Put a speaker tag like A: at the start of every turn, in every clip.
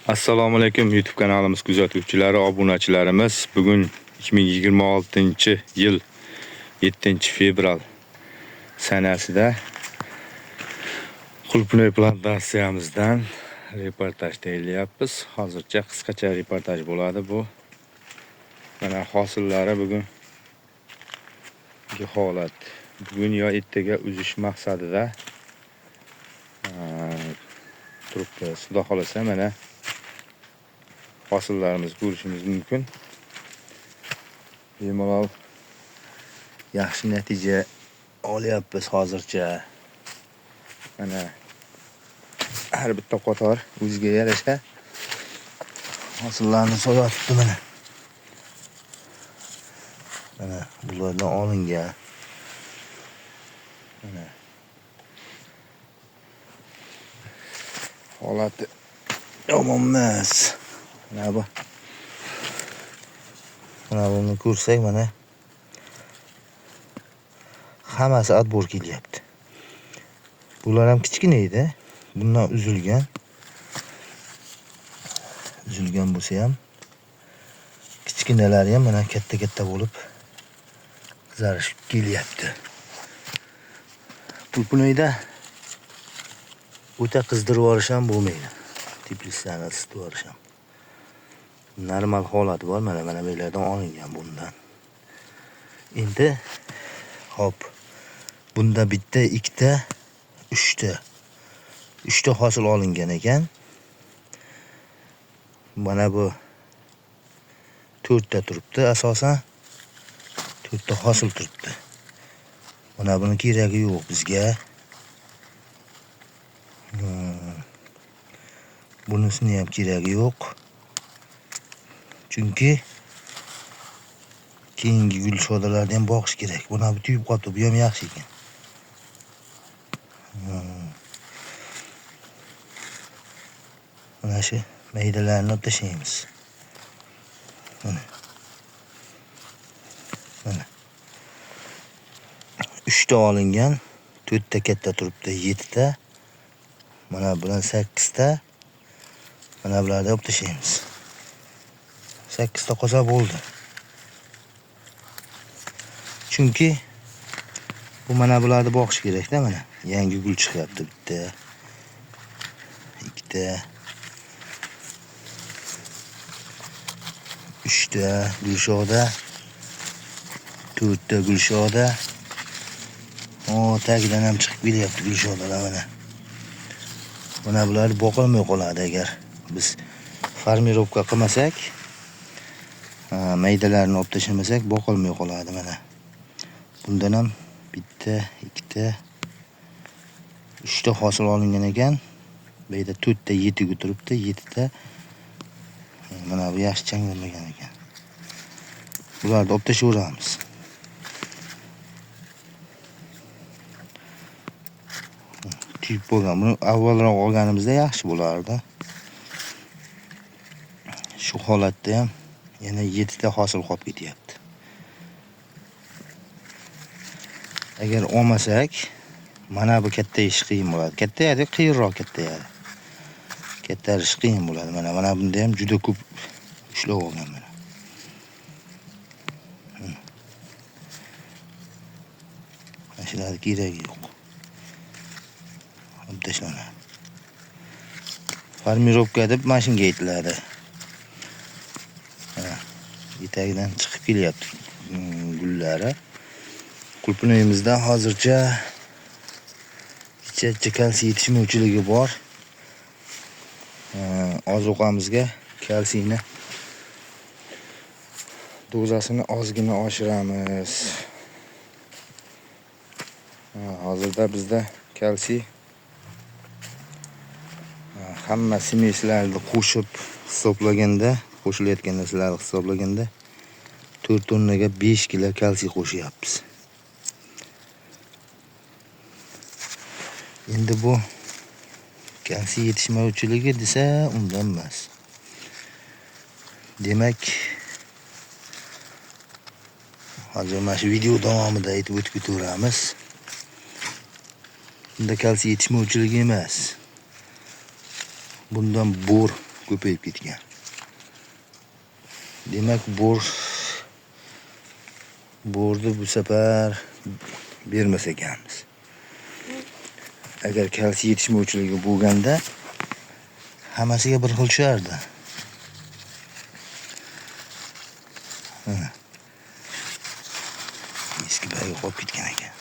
A: Assalomu alaykum YouTube kanalimiz kuzatuvchilari, obunachilarimiz. Bugun 2026-yil 7-fevral sanasida Qulupnoy plantatsiyamizdan reportaj tayyorlayapmiz. Hozircha qisqacha reportaj bo'ladi bu. Mana hosillari bugungi holat. Bugun yo ertaga uzish maqsadida turibdi. Xudo xolasa mana hosillarimiz ko'rishimiz mumkin. Bemalol yaxshi natija olyapmiz hozircha. Mana har bitta qator o'ziga yarasha hosillarni so'yapti mana. Mana bulardan olingan. Mana holati yomon emas. Mana bu. Mana buni ko'rsak mana hammasi adbor kelyapti. Bular ham kichkina edi. Bundan uzilgan. Uzilgan bo'lsa ham kichkinalari ham mana katta bo'lib qizarishib kelyapti. Qulupnoyda o'ta qizdirib olish ham bo'lmaydi. Teplitsani isitib olish ham. Normal holati bor, mana bu yerlardan olingan bundan. Endi hop, bunda bitta, ikkita, uchta hosil olingan ekan. Mana bu 4ta turibdi asosan. 4ta hosil turibdi. Mana buni keragi yo'q bizga. Bunisini ham keragi yo'q. Chunki keyingi gul shodalarni ham boqish kerak. Buni bu tuyib qotib, bu ham yaxshi ekan. Mana shu maydalarni olib tashlaymiz. Mana. 3ta olingan, 4ta katta turibdi, 7ta. Mana bular 8ta. Mana bularni olib tashlaymiz. 8ta qolsa bo'ldi. Chunki bu mana bularni boqish kerak-da, mana. Yangi gul chiqyapti bitta. 2ta. 3ta gulshoda. 4ta gulshoda. Tagidan ham chiqib kelyapti gulshodalar mana. Mana bular boqilmay qoladi agar biz farmirovka qilmasak, maydalarni olib tashlamasak boqilmay qoladi mana. Bundan ham bitta, ikkita, 3ta hosil olingan ekan. Bu yerda 4ta 7 ga turibdi, 7ta. Mana bu yaxshi changlamagan ekan. Bularni olib tashlayveramiz. Tuyib bo'lgan. Buni avvalroq olganimizda yaxshi bo'lardi. Shu holatda ham yana 7ta hosil qolib ketyapti. Agar olmasak, mana bu kattayish qiyin bo'ladi. Kattayadi, qiyinroq kattayadi. Kattarish qiyin bo'ladi. Mana bunda ham juda ko'p ushlab olgan mana. Mashinalar keragi yo'q. Olib tashlanadi. Farmirovka deb mashinga aytiladi. Etagidan chiqib kelyapti gullari. Qulupnoyimizda hozircha ichak kalsiy yetishmovchiligi bor. Ozuqamizga kalsiyni dozasini ozgina oshiramiz. Hozirda bizda kalsiy hamma simeslarni qo'shilayotgan narsalarni hisoblaganda 4 tonnaga 5 kilo kalsiy qo'shyapmiz. Endi bu kalsiy yetishmovchiligi desa undan emas. Demak, hozir mana shu video davomida aytib o'tib ketaveramiz. Bunda kalsiy yetishmovchiligi emas. Bundan bor ko'payib ketgan. Demak, borni bu safar bermas ekanmiz. Agar kalsiy yetishmovchiligi bo'lganda hammasiga bir xil tushardi. Eski bagi qolib ketgan ekan.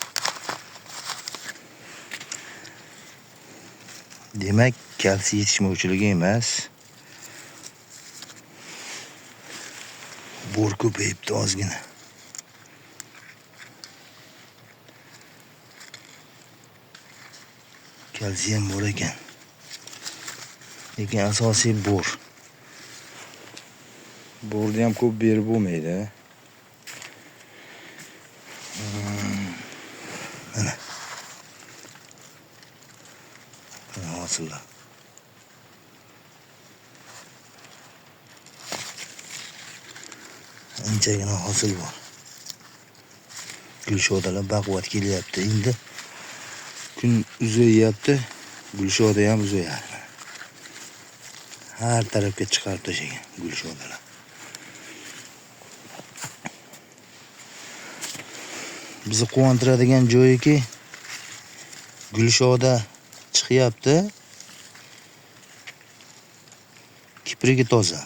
A: Demak, kalsiy yetishmovchiligi emas. Bor ko'payibdi ozgina. Kalsiy ham bor ekan. Lekin asosiy bor. Borni ham ko'p berib bo'lmaydi. Mana. Hosillar. Anchagina hosil bor. Gulshodalar baquvvat kelyapti. Endi kun uzayapti. Gulshoda ham uzayapti. Har tarafga chiqarib tashlagan gulshodalar. Bizni quvontiradigan joyiki, gulshoda chiqyapti. Kiprigi toza.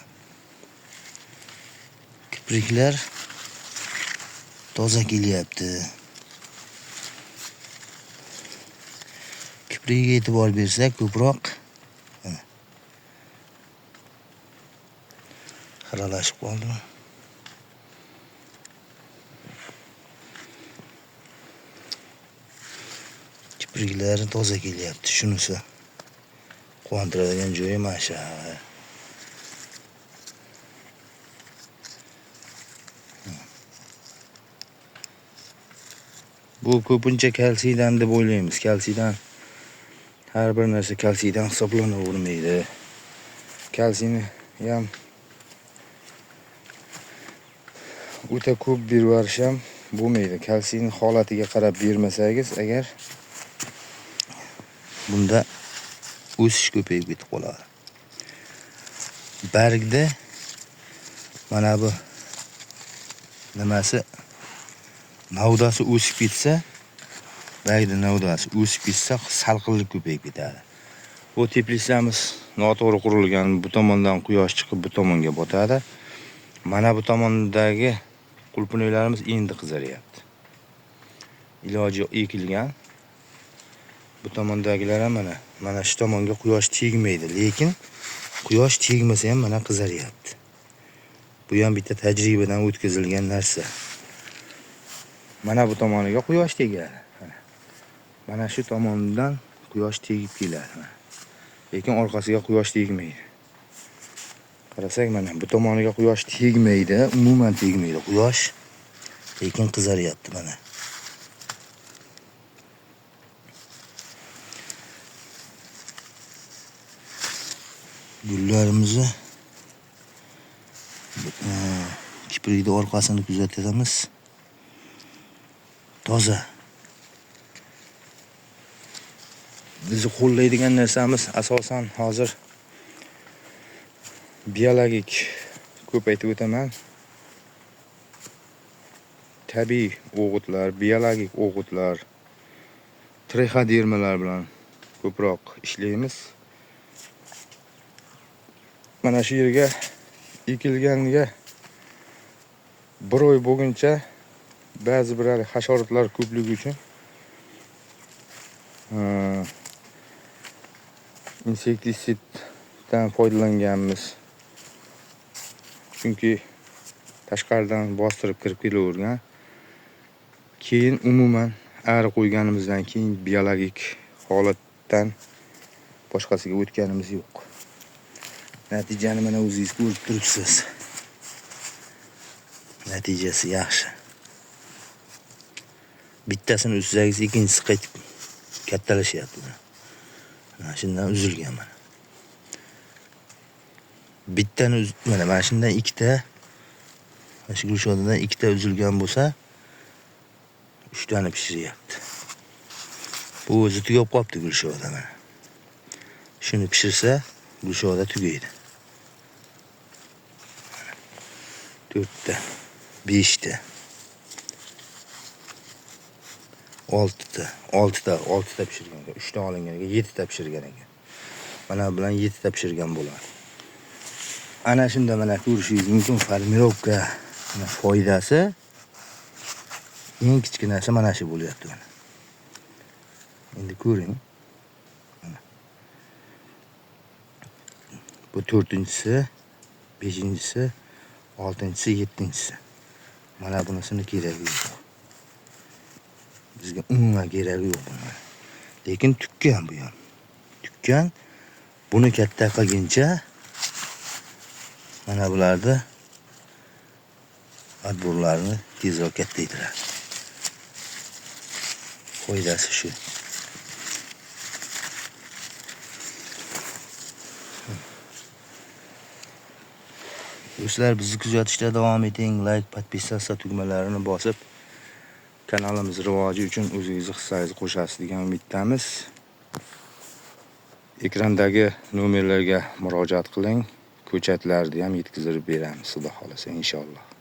A: Kipriklar toza kelyapti. Kiprigiga e'tibor bersak ko'proq xiralashib qoldi. Kipriklari toza kelyapti. Shunisi quvontiradigan joyi mana shu. Bu ko'pincha kalsiydan deb o'ylaymiz. Kalsiydan har bir narsa kalsiydan hisoblanavermaydi. Kalsiyni ham o'ta ko'p berverish ham bo'lmaydi. Kalsiyni holatiga qarab bermasangiz agar bunda o'sish ko'payib ketib qoladi. Bargda mana bu nimasi navdasi o'sib ketsa, bargda navdasi o'sib ketsa, salqinlik ko'payib ketadi. Bu teplitsamiz noto'g'ri qurilgan, bu tomondan quyosh chiqib bu tomonga botadi. Mana bu tomondagi qulpunliklarimiz endi qizaryapti. Iloji ekilgan. Bu tomondagilar ham mana shu tomonga quyosh tegmaydi, lekin quyosh tegmasa ham mana qizaryapti. Bu ham bitta tajribadan o'tkazilgan narsa. Mana bu tomoniga quyosh tegadi. Mana shu tomonidan quyosh tegib keladi. Lekin orqasiga quyosh tegmaydi. Qarasak mana bu tomoniga quyosh tegmaydi, umuman tegmaydi quyosh. Lekin qizaryapti mana. Gullarimizni kiprikni orqasini kuzatamiz. Toza. Bizni qo'llaydigan narsamiz asosan hozir biologik ko'paytib o'taman. Tabiiy o'g'itlar, biologik o'g'itlar, trixodermalar bilan ko'proq ishlaymiz. Mana shu yerga ekilganiga bir oy bo'lguncha ba'zi bir hasharotlar ko'pligi uchun insektisiddan foydalanganmiz. Chunki tashqaridan bostirib kirib kelavergan. Keyin umuman ari qo'yganimizdan keyin biologik holatdan boshqasiga o'tganimiz yo'q. Natijani mana o'zingiz ko'rib turibsiz. Natijasi yaxshi. Bittasini uzsangiz ikkinchisi qaytib kattalashyapti. Mana shundan uzilgan mana. Bittani mana shundan ikkita, mana shu gulshodadan ikkita uzilgan bo'lsa, 3 tani pishiryapti. Bu o'zi tugab qolibdi gulshoda mana. Shuni pishirsa, gulshoda tugaydi. 4ta, 5ta, 6ta pishirgan ekan. 3ta olinganiga 7ta pishirgan ekan. Mana bilan 7ta pishirgan bo'ladi. Ana shunda mana ko'rishingiz mumkin formirovka foydasi eng kichkinasi mana shu bo'lyapti mana. Endi ko'ring. Mana. Bu 4-inchisi, 5-inchisi, 6-inchisi, 7-inchisi. Mana bunisini keragi yo'q. Bizga umuman keragi yo'q bunga. Lekin tukkan bu ham. Tukkan. Buni katta qilguncha mana bularda adburlarni tezroq kattaytiradi. Foydasi shu. Do'stlar, bizni kuzatishda davom eting. Like, podpisatsiya tugmalarini bosib, kanalimiz rivoji uchun o'zingizni hissangizni qo'shasiz degan umiddamiz. Ekrandagi nomerlarga murojaat qiling. Ko'chatlarni ham yetkazib beramiz, xudo xolasa inshaalloh.